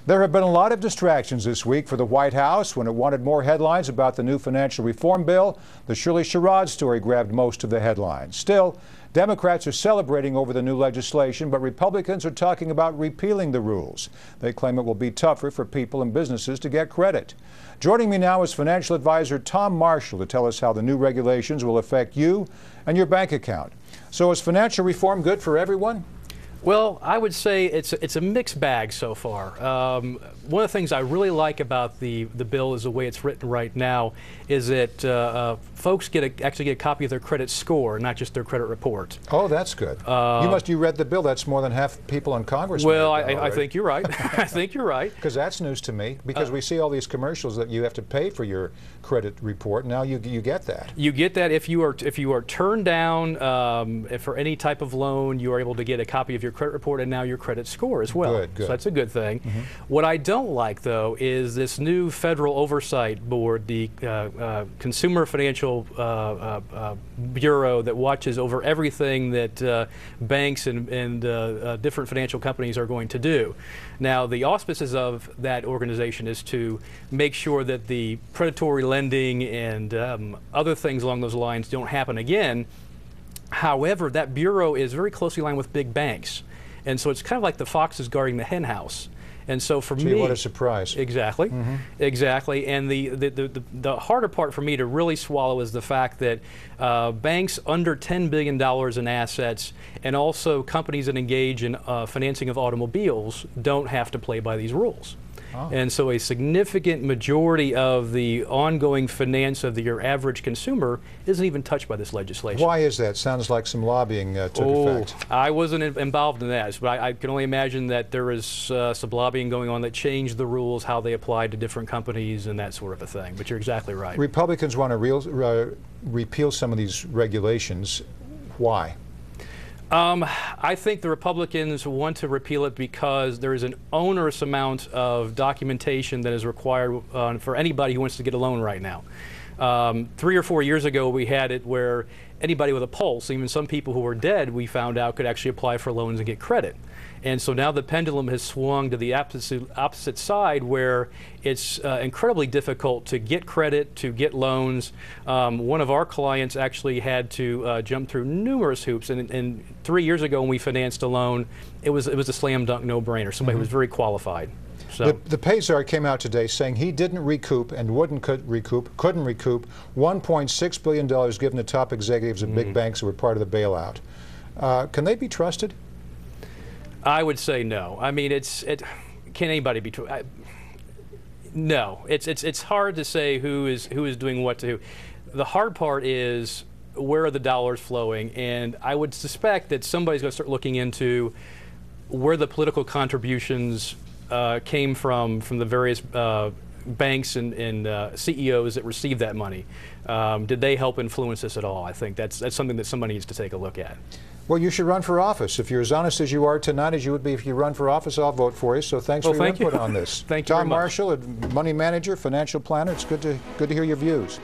There have been a lot of distractions this week for the White House. When it wanted more headlines about the new financial reform bill, the Shirley Sherrod story grabbed most of the headlines. Still, Democrats are celebrating over the new legislation, but Republicans are talking about repealing the rules. They claim it will be tougher for people and businesses to get credit. Joining me now is financial advisor Tom Marshall to tell us how the new regulations will affect you and your bank account. So is financial reform good for everyone? Well, I would say it's a mixed bag so far. One of the things I really like about the bill is the way it's written right now is that folks actually get a copy of their credit score, not just their credit report. Oh, that's good. You read the bill. That's more than half people in Congress. Well, I think you're right. I think you're right. Because that's news to me, because we see all these commercials that you have to pay for your credit report. Now you get that. You get that if you are turned down for any type of loan, you are able to get a copy of your credit report and now your credit score as well. Good. So that's a good thing. What I don't like, though, is this new federal oversight board, the Consumer Financial Bureau, that watches over everything that banks and different financial companies are going to do. Now, the auspices of that organization is to make sure that the predatory lending and other things along those lines don't happen again. However, that bureau is very closely aligned with big banks. And so it's kind of like the foxes guarding the hen house. And so for me, what a surprise. Exactly, exactly. And the harder part for me to really swallow is the fact that banks under $10 billion in assets and also companies that engage in financing of automobiles don't have to play by these rules. And so a significant majority of the ongoing finance of your average consumer isn't even touched by this legislation. Why is that? Sounds like some lobbying took effect. I wasn't involved in that, but I can only imagine that there is some lobbying going on that changed the rules, how they apply to different companies and that sort of a thing. But you're exactly right. Republicans want to repeal some of these regulations. Why? I think the Republicans want to repeal it because there is an onerous amount of documentation that is required for anybody who wants to get a loan right now. 3 or 4 years ago, we had it where anybody with a pulse, even some people who were dead, we found out could actually apply for loans and get credit. And so now the pendulum has swung to the opposite side, where it's incredibly difficult to get credit, to get loans. One of our clients actually had to jump through numerous hoops. And 3 years ago when we financed a loan, it was a slam dunk no-brainer. Somebody who was very qualified. So. The Payzar came out today saying he didn't recoup and couldn't recoup $1.6 billion given to top executives of big banks who were part of the bailout. Can they be trusted? I would say no. I mean, can anybody be true? No, it's hard to say who is doing what to who. The hard part is where are the dollars flowing, and I would suspect that somebody's going to start looking into where the political contributions came from the various banks and CEOs that received that money. Did they help influence this at all? I think that's something that somebody needs to take a look at. Well, you should run for office. If you're as honest as you are tonight as you would be if you run for office, I'll vote for you. So thanks for your input on this. Thank you. Tom Marshall, Money Manager, Financial Planner. It's good to hear your views.